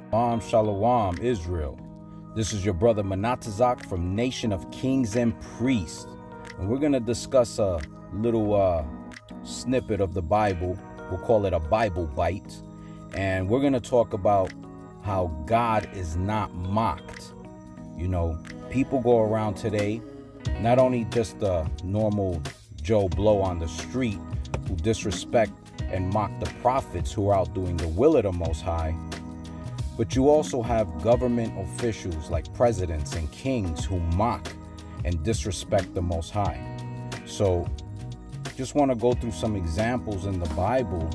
Shalom, Israel. This is your brother Manatazak from Nation of Kings and Priests. And we're going to discuss a little snippet of the Bible. We'll call it a Bible bite. And we're going to talk about how God is not mocked. You know, people go around today, not only just a normal Joe Blow on the street who disrespect and mock the prophets who are out doing the will of the Most High, but you also have government officials like presidents and kings who mock and disrespect the Most High. So just want to go through some examples in the Bible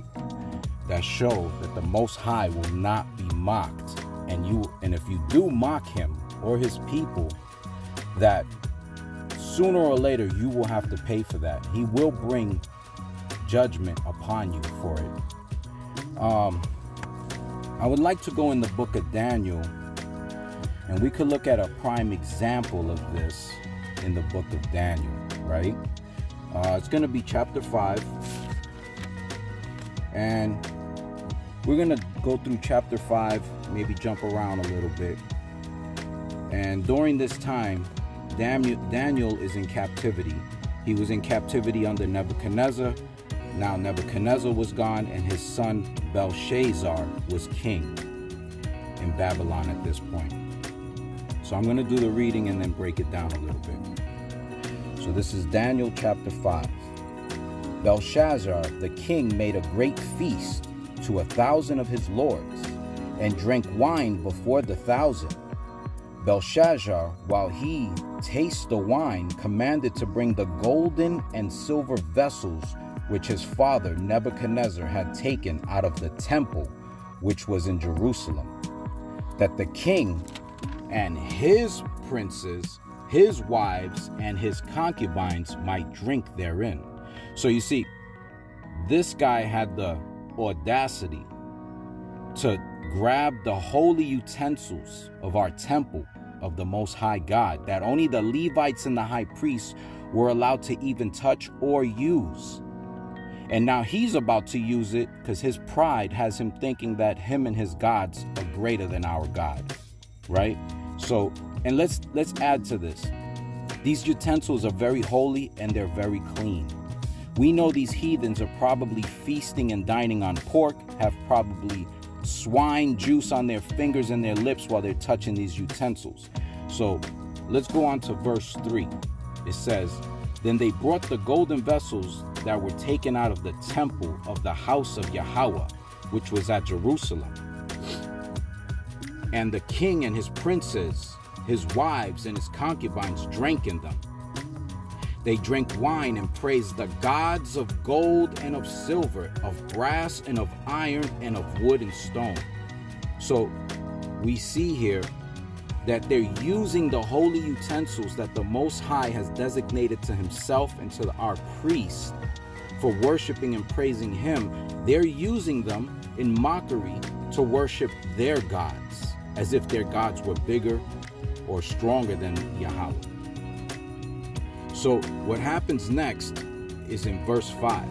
that show that the Most High will not be mocked. And if you do mock him or his people, that sooner or later you will have to pay for that. He will bring judgment upon you for it. I would like to go in the book of Daniel, and we could look at a prime example of this in the book of Daniel, right? It's going to be chapter 5, and we're going to go through chapter 5, maybe jump around a little bit. And during this time, Daniel is in captivity. He was in captivity under Nebuchadnezzar. Now Nebuchadnezzar was gone, and his son Belshazzar was king in Babylon at this point. So I'm going to do the reading and then break it down a little bit. So this is Daniel chapter 5. Belshazzar the king made a great feast to 1,000 of his lords, and drank wine before the 1,000. Belshazzar, while he tasted the wine, commanded to bring the golden and silver vessels which his father Nebuchadnezzar had taken out of the temple which was in Jerusalem, that the king and his princes, his wives, and his concubines might drink therein. So you see, this guy had the audacity to grab the holy utensils of our temple of the Most High God, that only the Levites and the high priests were allowed to even touch or use. And now he's about to use it because his pride has him thinking that him and his gods are greater than our God, right? So, and let's add to this. These utensils are very holy and they're very clean. We know these heathens are probably feasting and dining on pork, have probably swine juice on their fingers and their lips while they're touching these utensils. So let's go on to verse 3. It says, "Then they brought the golden vessels that were taken out of the temple of the house of Yahuwah, which was at Jerusalem. And the king and his princes, his wives and his concubines drank in them. They drank wine and praised the gods of gold and of silver, of brass and of iron and of wood and stone." So we see here that they're using the holy utensils that the Most High has designated to himself and to our priests for worshiping and praising him. They're using them in mockery to worship their gods, as if their gods were bigger or stronger than Yahweh. So what happens next is in verse 5.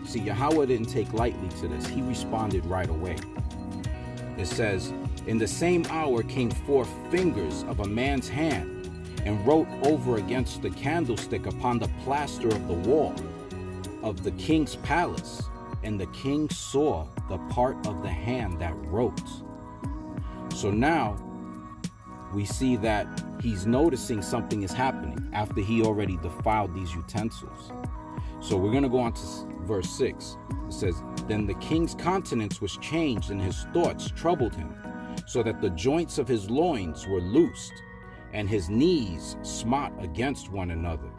See, Yahweh didn't take lightly to this. He responded right away. It says, "In the same hour came forth fingers of a man's hand, and wrote over against the candlestick upon the plaster of the wall of the king's palace. And the king saw the part of the hand that wrote." So now we see that he's noticing something is happening after he already defiled these utensils. So we're going to go on to verse 6. It says, "Then the king's countenance was changed, and his thoughts troubled him, so that the joints of his loins were loosed, and his knees smote against one another.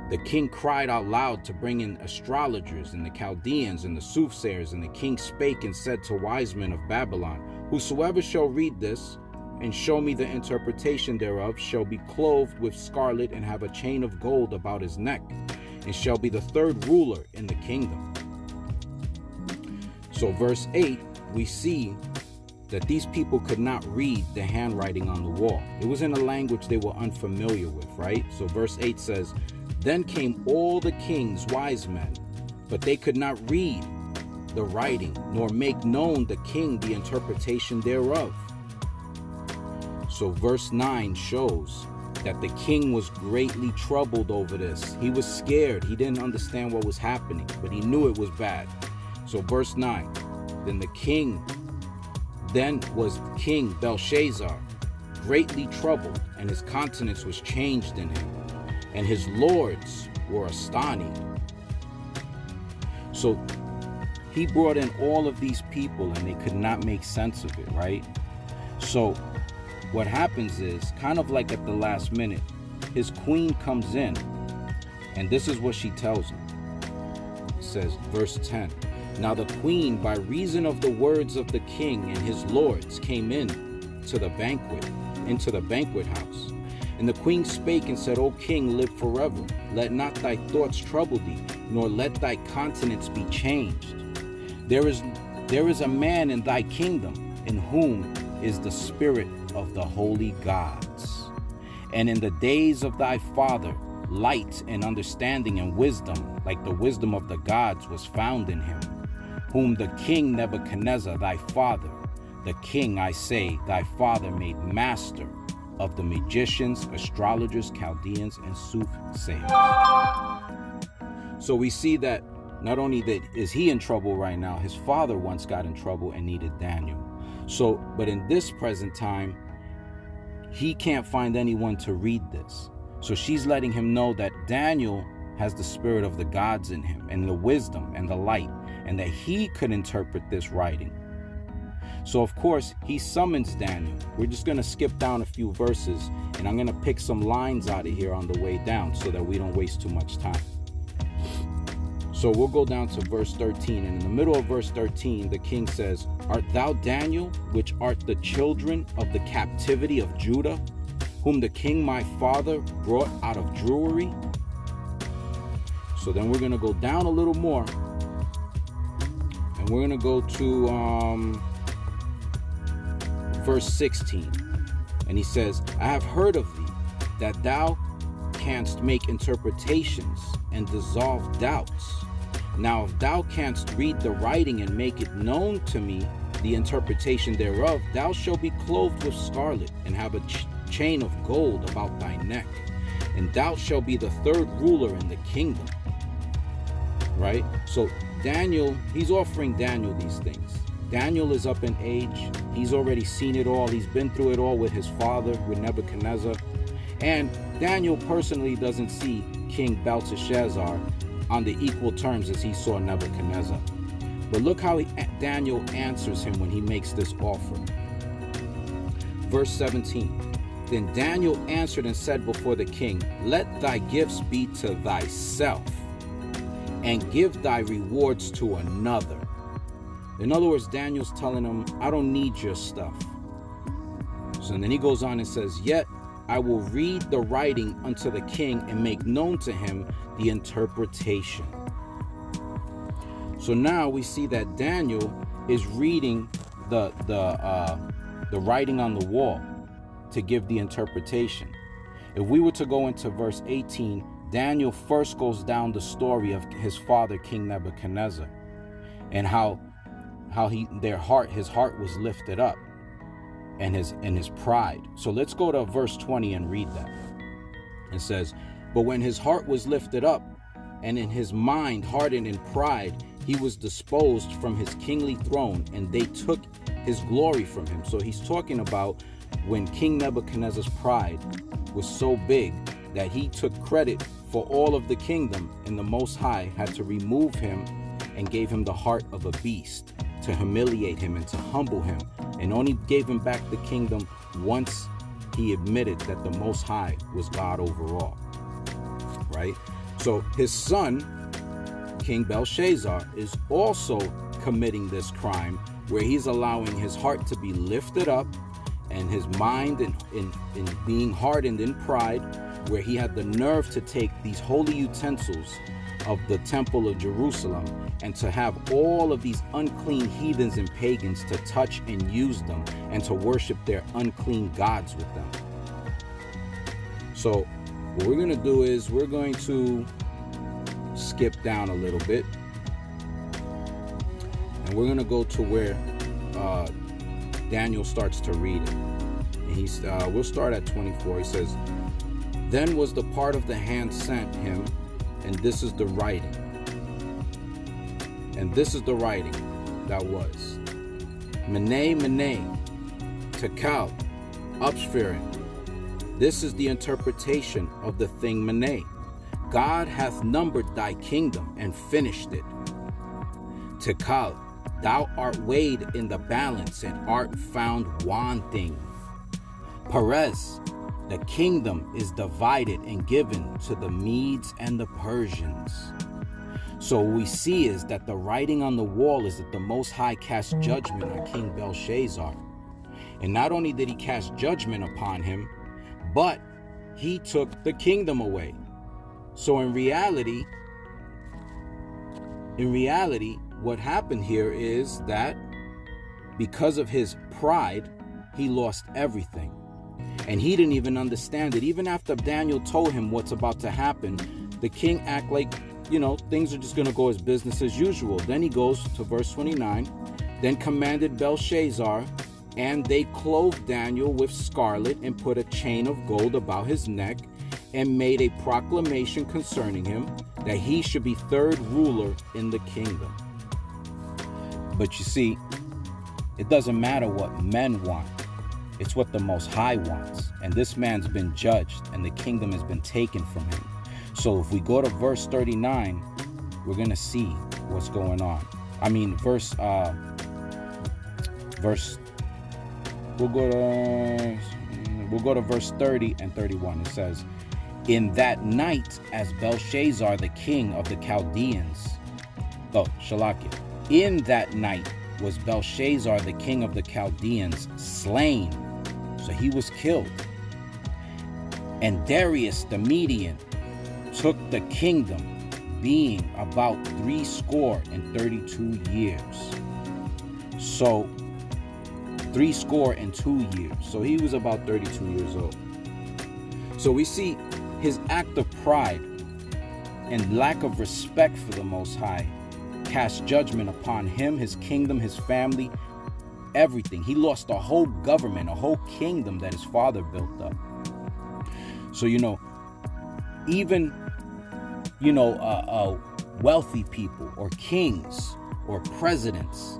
The king cried out loud to bring in astrologers and the Chaldeans and the soothsayers, and the king spake and said to wise men of Babylon, Whosoever shall read this and show me the interpretation thereof shall be clothed with scarlet and have a chain of gold about his neck, and shall be the third ruler in the kingdom." So verse 8, we see that these people could not read the handwriting on the wall. It was in a language they were unfamiliar with, right? So verse 8 says, "Then came all the king's wise men, but they could not read the writing, nor make known the king the interpretation thereof. So verse 9 shows that the king was greatly troubled over this. He was scared. He didn't understand what was happening, but he knew it was bad. So verse 9, then was King Belshazzar greatly troubled, and his countenance was changed in him, and his lords were astonished. So he brought in all of these people, and they could not make sense of it, right? So what happens is, kind of like at the last minute, his queen comes in, and this is what she tells him. It says, verse 10, now the queen, by reason of the words of the king and his lords, came into the banquet house. And the queen spake and said, O king, live forever. Let not thy thoughts trouble thee, nor let thy countenance be changed. There is a man in thy kingdom, in whom is the spirit of the holy gods. And in the days of thy father, light and understanding and wisdom, like the wisdom of the gods, was found in him, whom the king Nebuchadnezzar, thy father, the king, I say, thy father, made master of the magicians, astrologers, Chaldeans, and soothsayers. So we see that not only that is he in trouble right now, his father once got in trouble and needed Daniel. So, but in this present time, he can't find anyone to read this. So she's letting him know that Daniel has the spirit of the gods in him, and the wisdom and the light, and that he could interpret this writing. So of course, he summons Daniel. We're just going to skip down a few verses, and I'm going to pick some lines out of here on the way down so that we don't waste too much time. So we'll go down to verse 13, and in the middle of verse 13, the king says, Art thou Daniel, which art the children of the captivity of Judah, whom the king my father brought out of Jewry? So then we're going to go down a little more, and we're going to go to verse 16. And he says, I have heard of thee, that thou canst make interpretations and dissolve doubts. Now if thou canst read the writing and make it known to me, the interpretation thereof, thou shalt be clothed with scarlet, and have a chain of gold about thy neck, and thou shalt be the third ruler in the kingdom. Right? So Daniel, he's offering Daniel these things. Daniel is up in age. He's already seen it all. He's been through it all with his father, with Nebuchadnezzar. And Daniel personally doesn't see King Belteshazzar on the equal terms as he saw Nebuchadnezzar. But look how Daniel answers him when he makes this offer. Verse 17. Then Daniel answered and said before the king, Let thy gifts be to thyself, and give thy rewards to another. In other words, Daniel's telling him, I don't need your stuff. So then he goes on and says, Yet I will read the writing unto the king and make known to him the interpretation. So now we see that Daniel is reading the writing on the wall to give the interpretation. If we were to go into verse 18, Daniel first goes down the story of his father, King Nebuchadnezzar, and how his heart was lifted up, and his pride. So let's go to verse 20 and read that. It says, But when his heart was lifted up, and in his mind hardened in pride, he was disposed from his kingly throne, and they took his glory from him. So he's talking about when King Nebuchadnezzar's pride was so big that he took credit for all of the kingdom, and the Most High had to remove him and gave him the heart of a beast to humiliate him and to humble him, and only gave him back the kingdom once he admitted that the Most High was God over all. Right? So his son, King Belshazzar, is also committing this crime where he's allowing his heart to be lifted up and his mind in being hardened in pride, where he had the nerve to take these holy utensils of the temple of Jerusalem and to have all of these unclean heathens and pagans to touch and use them and to worship their unclean gods with them. So what we're going to do is we're going to skip down a little bit, And we're going to go to where Daniel starts to read it. And we'll start at 24. He says, "Then was the part of the hand sent him, and this is the writing. And this is the writing that was, Mene, Mene, Tekel, Upshirin. This is the interpretation of the thing Mene. God hath numbered thy kingdom and finished it. Tekel, thou art weighed in the balance and art found wanting. Perez, the kingdom is divided and given to the Medes and the Persians." So what we see is that the writing on the wall is that the Most High cast judgment on King Belshazzar. And not only did he cast judgment upon him, but he took the kingdom away. So in reality, what happened here is that because of his pride, he lost everything. And he didn't even understand it. Even after Daniel told him what's about to happen, the king act like, things are just going to go as business as usual. Then he goes to verse 29. "Then commanded Belshazzar, and they clothed Daniel with scarlet and put a chain of gold about his neck and made a proclamation concerning him that he should be third ruler in the kingdom." But you see, it doesn't matter what men want. It's what the Most High wants. And this man's been judged and the kingdom has been taken from him. So if we go to verse 39, we're going to see what's going on. We'll go to verse 30 and 31. It says, "In that night, as Belshazzar, the king of the Chaldeans," "In that night was Belshazzar, the king of the Chaldeans, slain." So he was killed. "And Darius the Median took the kingdom, being about 62 years. So 62 years. So he was about 32 years old. So we see his act of pride and lack of respect for the Most High cast judgment upon him, his kingdom, his family, everything. He lost a whole government, a whole kingdom that his father built up. So, even, wealthy people or kings or presidents,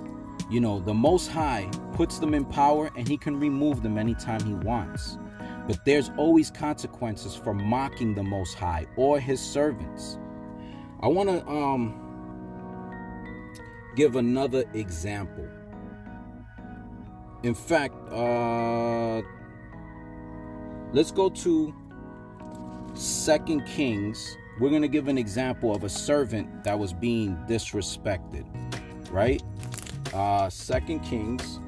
the Most High puts them in power and he can remove them anytime he wants. But there's always consequences for mocking the Most High or his servants. I want to give another example. In fact, let's go to 2 Kings. We're going to give an example of a servant that was being disrespected, right? 2 Kings.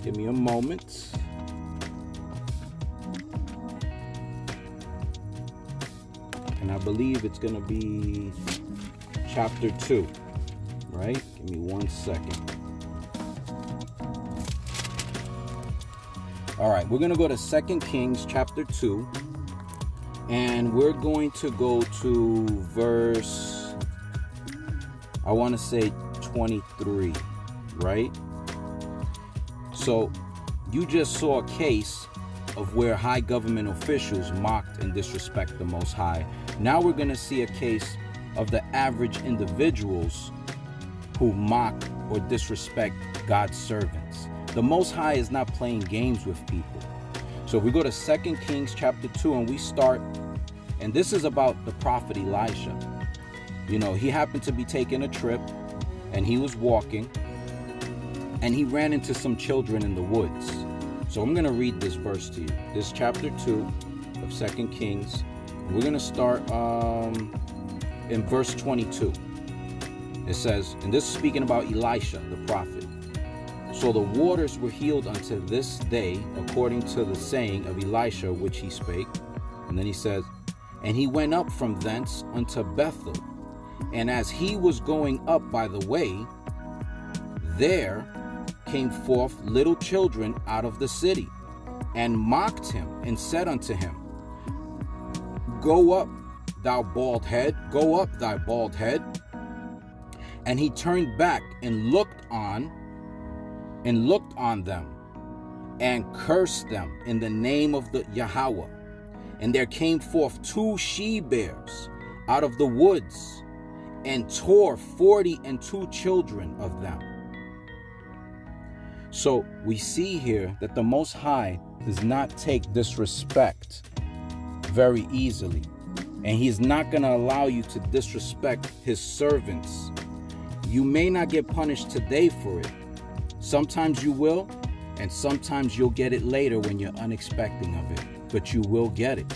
Give me a moment. And I believe it's going to be chapter 2, right? Give me 1 second. All right, we're going to go to 2 Kings chapter 2. And we're going to go to verse, I want to say 23, right? So you just saw a case of where high government officials mocked and disrespect the Most High. Now we're going to see a case of the average individuals who mock or disrespect God's servants. The Most High is not playing games with people. So if we go to 2 Kings chapter 2 and we start, and this is about the prophet Elisha. He happened to be taking a trip and he was walking and he ran into some children in the woods. So I'm going to read this verse to you. This chapter 2 of 2 Kings. And we're going to start in verse 22. It says, and this is speaking about Elisha, the prophet. "So the waters were healed unto this day, according to the saying of Elisha, which he spake." And then he says, "And he went up from thence unto Bethel. And as he was going up by the way, there came forth little children out of the city, and mocked him, and said unto him, Go up, thou bald head, go up, thy bald head. And he turned back and looked on them and cursed them in the name of the Yahuwah. And there came forth 2 she-bears out of the woods and tore 42 children of them. So we see here that the Most High does not take disrespect very easily. And he's not going to allow you to disrespect his servants. You may not get punished today for it. Sometimes you will, and sometimes you'll get it later when you're unexpecting of it. But you will get it.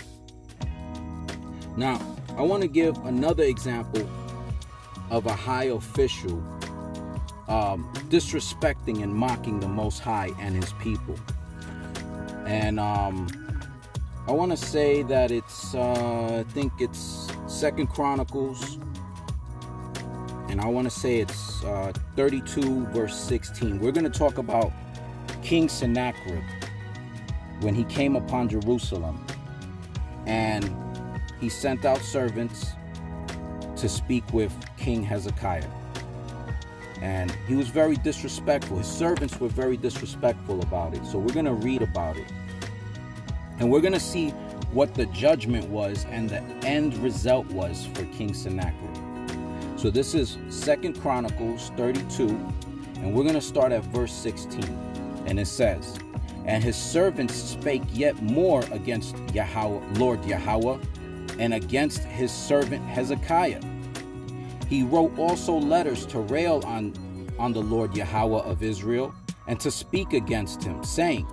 Now, I want to give another example of a high official disrespecting and mocking the Most High and his people. And I want to say that it's I think it's 2 Chronicles, and I want to say it's 32 verse 16. We're going to talk about King Sennacherib when he came upon Jerusalem, and he sent out servants to speak with King Hezekiah. And he was very disrespectful. His servants were very disrespectful about it. So we're going to read about it. And we're going to see what the judgment was and the end result was for King Sennacherib. So this is 2 Chronicles 32. And we're going to start at verse 16. And it says, "And his servants spake yet more against Yahuwah, Lord Yahuwah, and against his servant Hezekiah. He wrote also letters to rail on the Lord Yahuwah of Israel, and to speak against him, saying,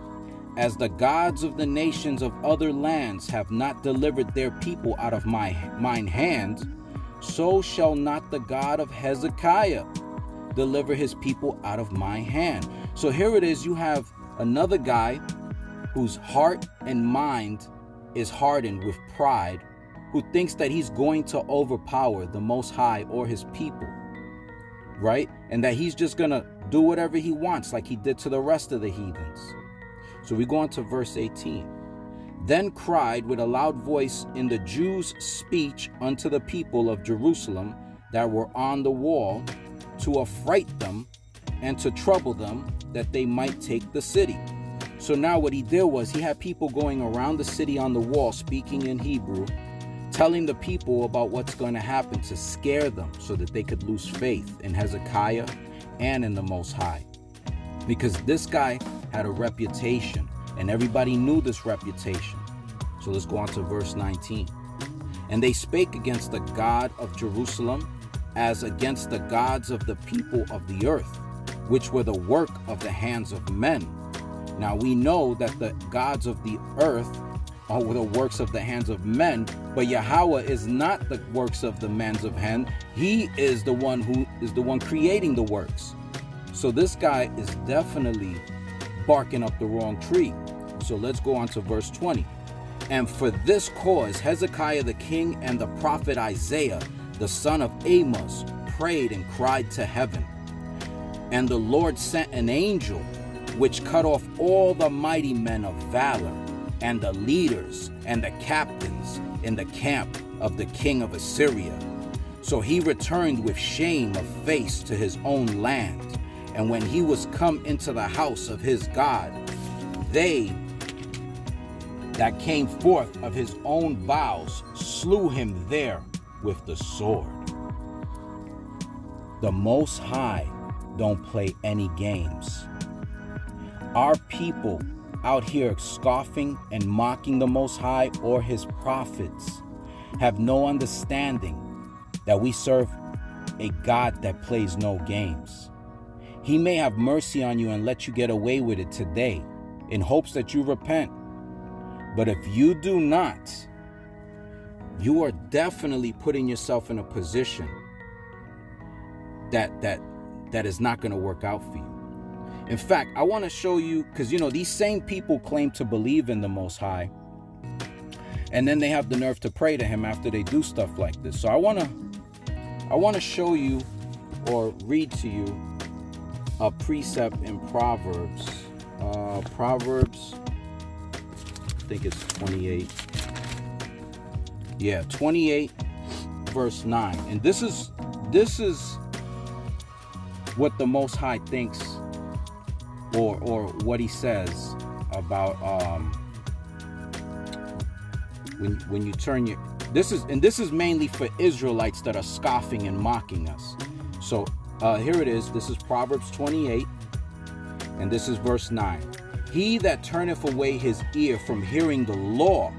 As the gods of the nations of other lands have not delivered their people out of mine hand, so shall not the God of Hezekiah deliver his people out of my hand." So here it is, you have another guy whose heart and mind is hardened with pride, who thinks that he's going to overpower the Most High or his people, right? And that he's just going to do whatever he wants, like he did to the rest of the heathens. So we go on to verse 18. "Then cried with a loud voice in the Jews' speech unto the people of Jerusalem that were on the wall, to affright them and to trouble them, that they might take the city." So now what he did was he had people going around the city on the wall speaking in Hebrew, telling the people about what's going to happen to scare them so that they could lose faith in Hezekiah and in the Most High. Because this guy had a reputation, and everybody knew this reputation. So let's go on to verse 19. "And they spake against the God of Jerusalem as against the gods of the people of the earth, which were the work of the hands of men." Now we know that the gods of the earth are the works of the hands of men, but Yahuwah is not the works of the man's of hand. He is the one who is the one creating the works. So this guy is definitely barking up the wrong tree. So let's go on to verse 20. "And for this cause Hezekiah the king and the prophet Isaiah the son of Amos prayed and cried to heaven. And the Lord sent an angel, which cut off all the mighty men of valor, and the leaders and the captains in the camp of the king of Assyria. So he returned with shame of face to his own land. And when he was come into the house of his God, they that came forth of his own bowels slew him there with the sword." The Most High don't play any games. Our people out here scoffing and mocking the Most High or his prophets have no understanding that we serve a God that plays no games. He may have mercy on you and let you get away with it today in hopes that you repent. But if you do not, you are definitely putting yourself in a position that is not going to work out for you. In fact, I want to show you, because these same people claim to believe in the Most High, and then they have the nerve to pray to him after they do stuff like this. So I want to show you or read to you a precept in Proverbs. Proverbs, I think it's 28. Yeah, 28 verse 9. And this is what the Most High thinks, or what he says about when you turn your, this is mainly for Israelites that are scoffing and mocking us. So here it is. This is Proverbs 28, and this is verse 9. He that turneth away his ear from hearing the law,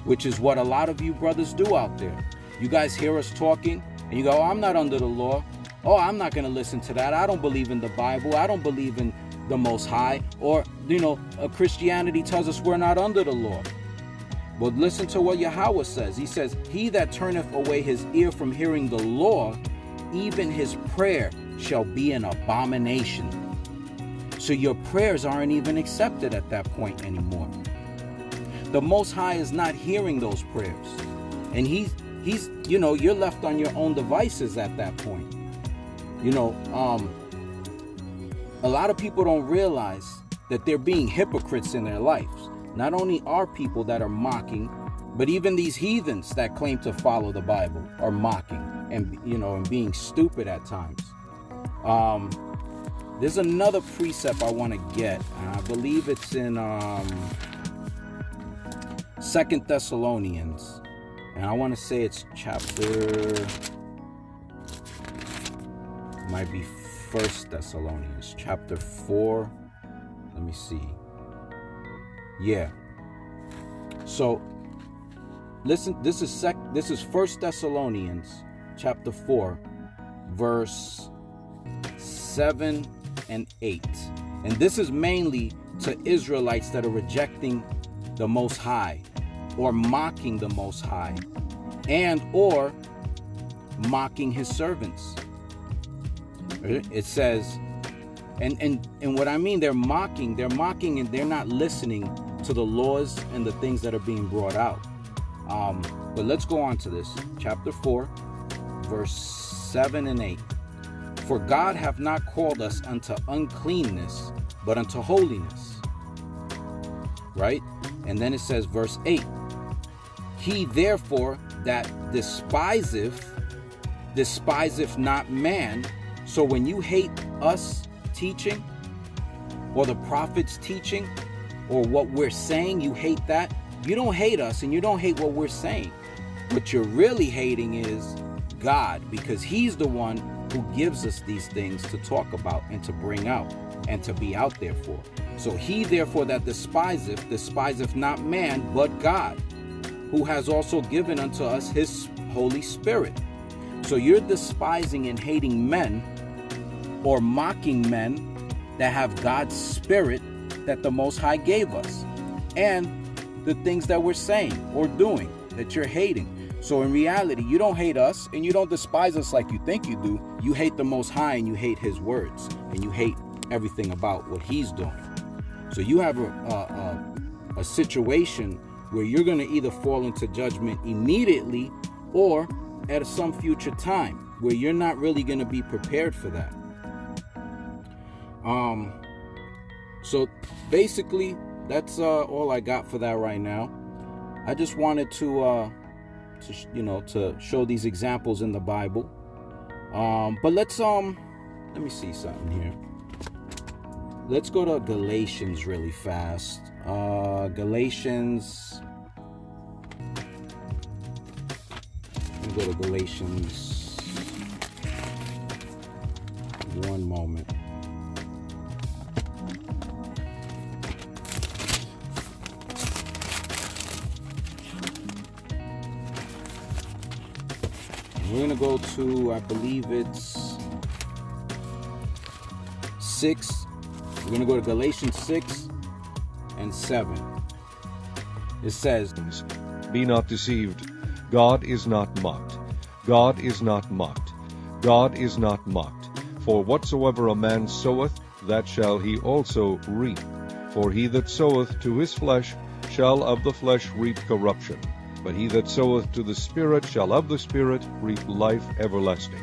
which is what a lot of you brothers do out there. You guys hear us talking and you go, oh, I'm not under the law. Oh, I'm not going to listen to that. I don't believe in the Bible. I don't believe in the Most High. Or, Christianity tells us we're not under the law. But listen to what Yahuwah says. He says, he that turneth away his ear from hearing the law, even his prayer shall be an abomination. So your prayers aren't even accepted at that point anymore. The Most High is not hearing those prayers. And he's you're left on your own devices at that point. A lot of people don't realize that they're being hypocrites in their lives. Not only are people that are mocking, but even these heathens that claim to follow the Bible are mocking and being stupid at times. There's another precept I want to get. I believe it's in 2 Thessalonians. And I want to say it's might be 1 Thessalonians, chapter 4. Let me see. Yeah. So, listen, this is 1 Thessalonians, chapter 4, verse 7 and 8. And this is mainly to Israelites that are rejecting the Most High, or mocking the Most High, and or mocking his servants. It says, and what I mean, they're mocking and they're not listening to the laws and the things that are being brought out. But let's go on to this. Chapter 4, verse 7 and 8. For God hath not called us unto uncleanness, but unto holiness. Right? And then it says, verse 8. He therefore that despiseth not man. So when you hate us teaching, or the prophets teaching, or what we're saying, you hate that. You don't hate us and you don't hate what we're saying. What you're really hating is God, because he's the one who gives us these things to talk about and to bring out and to be out there for. So he therefore that despiseth not man, but God, who has also given unto us his Holy Spirit. So you're despising and hating men, or mocking men that have God's Spirit that the Most High gave us, and the things that we're saying or doing that you're hating. So in reality, you don't hate us and you don't despise us like you think you do. You hate the Most High and you hate his words and you hate everything about what he's doing. So you have a situation where you're going to either fall into judgment immediately or at some future time where you're not really going to be prepared for that. So basically that's all I got for that right now. I just wanted to show these examples in the Bible. But let's let me see something here. Let's go to Galatians really fast. Galatians. Let me go to Galatians. One moment. We're going to go to, I believe it's 6. We're going to go to Galatians 6 and 7. It says, Be not deceived. God is not mocked. God is not mocked. God is not mocked. For whatsoever a man soweth, that shall he also reap. For he that soweth to his flesh shall of the flesh reap corruption. But he that soweth to the Spirit shall of the Spirit reap life everlasting.